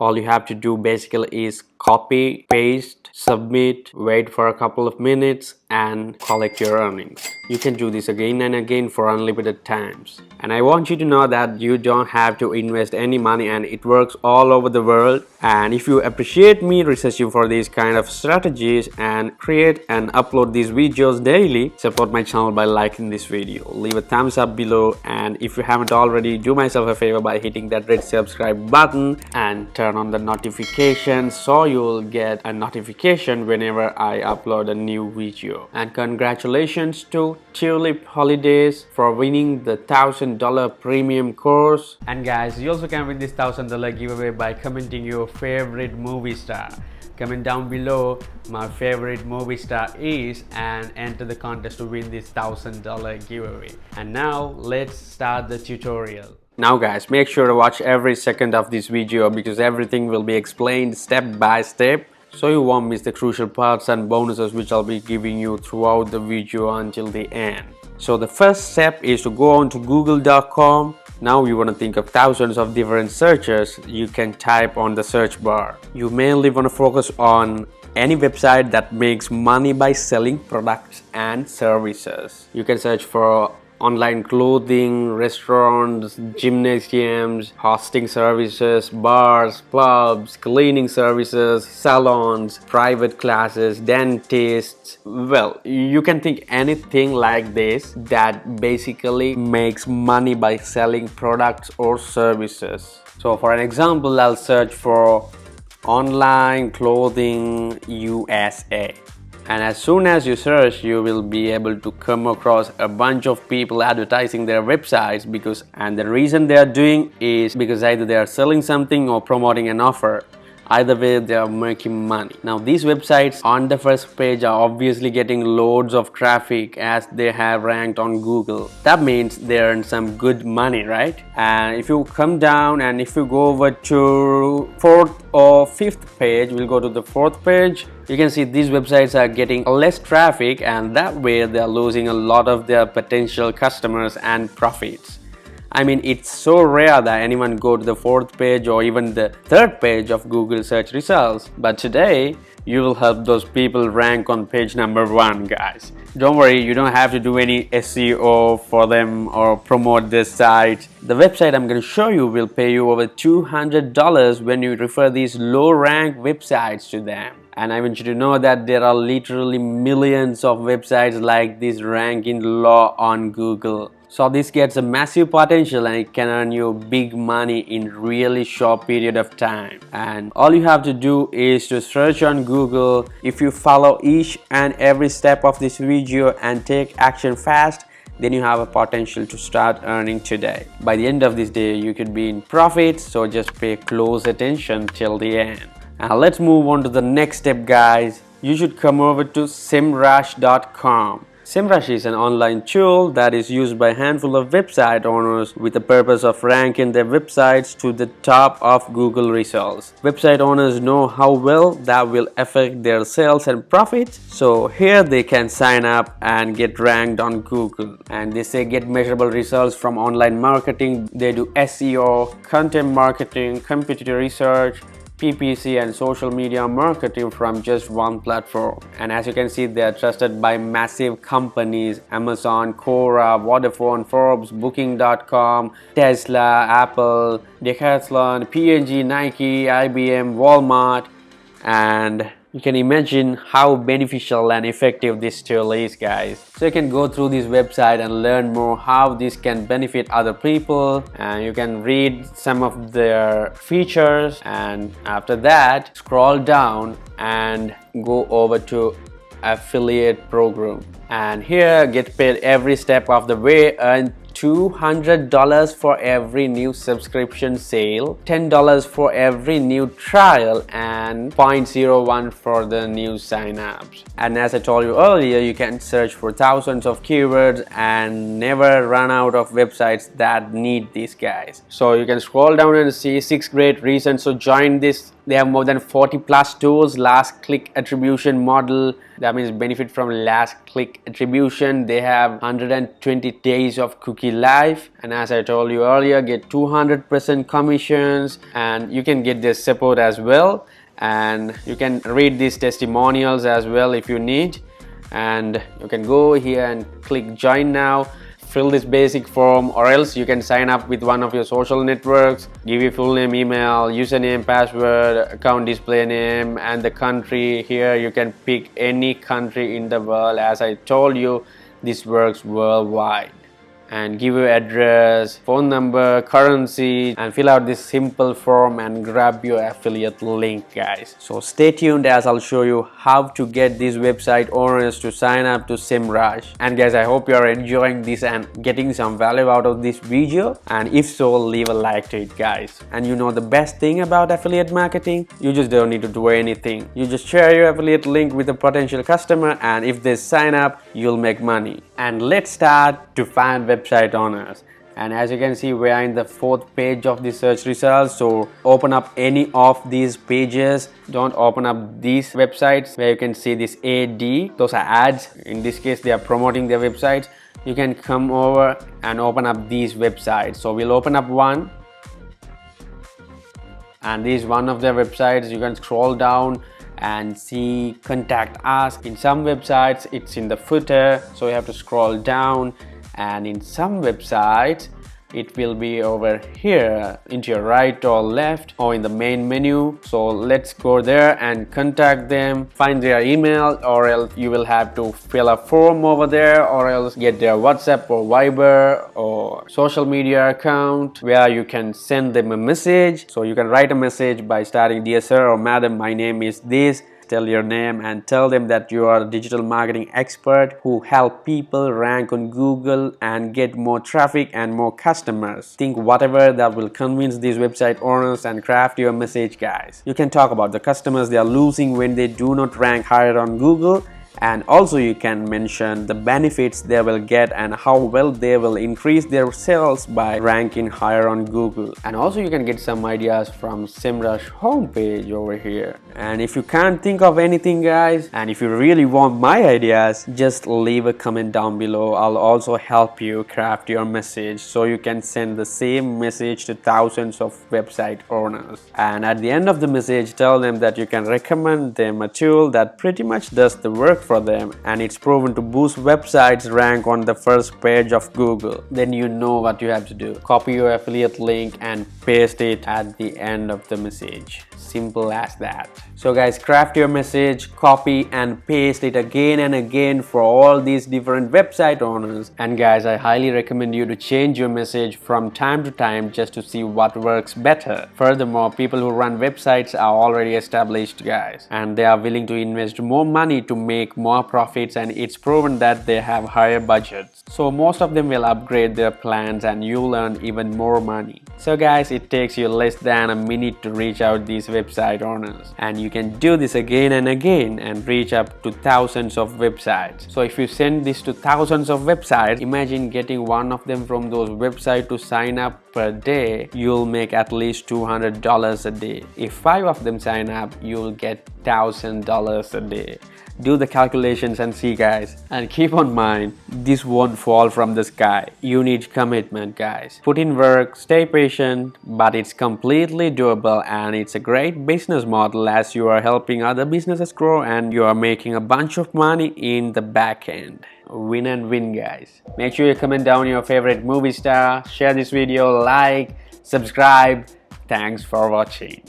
All you have to do basically is copy, paste, submit, wait for a couple of minutes and collect your earnings. You can do this again and again for unlimited times. And I want you to know that you don't have to invest any money and it works all over the world. And if you appreciate me researching for these kind of strategies and create and upload these videos daily, support my channel by liking this video. Leave a thumbs up below, and if you haven't already, do myself a favor by hitting that red subscribe button and turn on the notifications so you'll get a notification whenever I upload a new video. And congratulations to Tulip Holidays for winning the $1,000 premium course. And guys, you also can win this $1,000 giveaway by commenting your favorite movie star. Comment down below my favorite movie star is and enter the contest to win this $1,000 giveaway. And now let's start the tutorial. Now guys, make sure to watch every second of this video because everything will be explained step by step, so you won't miss the crucial parts and bonuses which I'll be giving you throughout the video until the end. So the first step is to go on to google.com. Now you want to think of thousands of different searches you can type on the search bar. You mainly want to focus on any website that makes money by selling products and services. You can search for online clothing, restaurants, gymnasiums, hosting services, bars, pubs, cleaning services, salons, private classes, dentists. Well, you can think anything like this that basically makes money by selling products or services. So for an example, I'll search for online clothing USA. And as soon as you search, you will be able to come across a bunch of people advertising their websites and the reason they are doing is because either they are selling something or promoting an offer. Either way, they are making money. Now these websites on the first page are obviously getting loads of traffic as they have ranked on Google. That means they earn some good money, right? And if you come down and if you go over to fourth or fifth page, we'll go to the fourth page. You can see these websites are getting less traffic and that way they are losing a lot of their potential customers and profits. I mean, it's so rare that anyone go to the fourth page or even the third page of Google search results. But today, you will help those people rank on page number 1, guys. Don't worry, you don't have to do any SEO for them or promote this site. The website I'm going to show you will pay you over $200 when you refer these low-ranked websites to them. And I want you to know that there are literally millions of websites like this ranking low on Google. So this gets a massive potential and it can earn you big money in really short period of time. And all you have to do is to search on Google. If you follow each and every step of this video and take action fast, then you have a potential to start earning today. By the end of this day, you could be in profit, so just pay close attention till the end. Now let's move on to the next step, guys. You should come over to SEMrush.com. SEMrush is an online tool that is used by a handful of website owners with the purpose of ranking their websites to the top of Google results. Website owners know how well that will affect their sales and profits, so here they can sign up and get ranked on Google. And they say get measurable results from online marketing. They do SEO, content marketing, competitor research, PPC and social media marketing from just one platform. And as you can see, they are trusted by massive companies: Amazon, Quora, Vodafone, Forbes, Booking.com, Tesla, Apple, Decathlon, P&G, Nike, IBM, Walmart. And you can imagine how beneficial and effective this tool is, guys. So you can go through this website and learn more how this can benefit other people, and you can read some of their features, and after that scroll down and go over to affiliate program, and here get paid every step of the way. Earn $200 for every new subscription sale, $10 for every new trial, and 0.01 for the new sign-ups. And as I told you earlier, you can search for thousands of keywords and never run out of websites that need these, guys. So you can scroll down and see 6 great reasons to join this. They have more than 40 plus tools. Last click attribution model, that means benefit from last click attribution. They have 120 days of cookie easy life, and as I told you earlier, get 200% commissions, and you can get this support as well, and you can read these testimonials as well if you need. And you can go here and click join now, fill this basic form, or else you can sign up with one of your social networks, give your full name, email, username, password, account display name, and the country. Here you can pick any country in the world. As I told you, this works worldwide. And give your address, phone number, currency, and fill out this simple form and grab your affiliate link, guys. So stay tuned as I'll show you how to get these website owners to sign up to SEMrush. And guys, I hope you're enjoying this and getting some value out of this video, and if so, leave a like to it, guys. And you know the best thing about affiliate marketing, you just don't need to do anything. You just share your affiliate link with a potential customer, and if they sign up, you'll make money. And let's start to find website owners. And as you can see, we are in the 4th page of the search results. So open up any of these pages. Don't open up these websites where you can see this AD. Those are ads. In this case, they are promoting their websites. You can come over and open up these websites. So we'll open up one, and this is one of their websites. You can scroll down and see contact us. In some websites it's in the footer, so you have to scroll down, and in some websites it will be over here into your right or left or in the main menu. So let's go there and contact them, find their email, or else you will have to fill a form over there, or else get their WhatsApp or Viber or social media account where you can send them a message. So you can write a message by starting, "Dear sir or madam, my name is this." Tell your name and tell them that you are a digital marketing expert who help people rank on Google and get more traffic and more customers. Think whatever that will convince these website owners and craft your message, guys. You can talk about the customers they are losing when they do not rank higher on Google, and also you can mention the benefits they will get and how well they will increase their sales by ranking higher on Google. And also you can get some ideas from SEMrush homepage over here. And if you can't think of anything, guys, and if you really want my ideas, just leave a comment down below. I'll also help you craft your message so you can send the same message to thousands of website owners. And at the end of the message, tell them that you can recommend them a tool that pretty much does the work for them, and it's proven to boost websites rank on the first page of Google. Then you know what you have to do. Copy your affiliate link and paste it at the end of the message. Simple as that. So guys, craft your message, copy and paste it again and again for all these different website owners. And guys, I highly recommend you to change your message from time to time just to see what works better. Furthermore, people who run websites are already established, guys, and they are willing to invest more money to make more profits, and it's proven that they have higher budgets. So most of them will upgrade their plans and you'll earn even more money. So guys, it takes you less than a minute to reach out these website owners, and you can do this again and again and reach up to thousands of websites. So if you send this to thousands of websites, imagine getting one of them from those websites to sign up per day. You'll make at least $200 a day. If 5 of them sign up, you'll get $1,000 a day. Do the calculations and see, guys, and keep in mind, this won't fall from the sky. You need commitment, guys. Put in work, stay patient, but it's completely doable, and it's a great business model as you are helping other businesses grow and you are making a bunch of money in the back end. Win and win, guys. Make sure you comment down your favorite movie star, share this video, like, subscribe. Thanks for watching.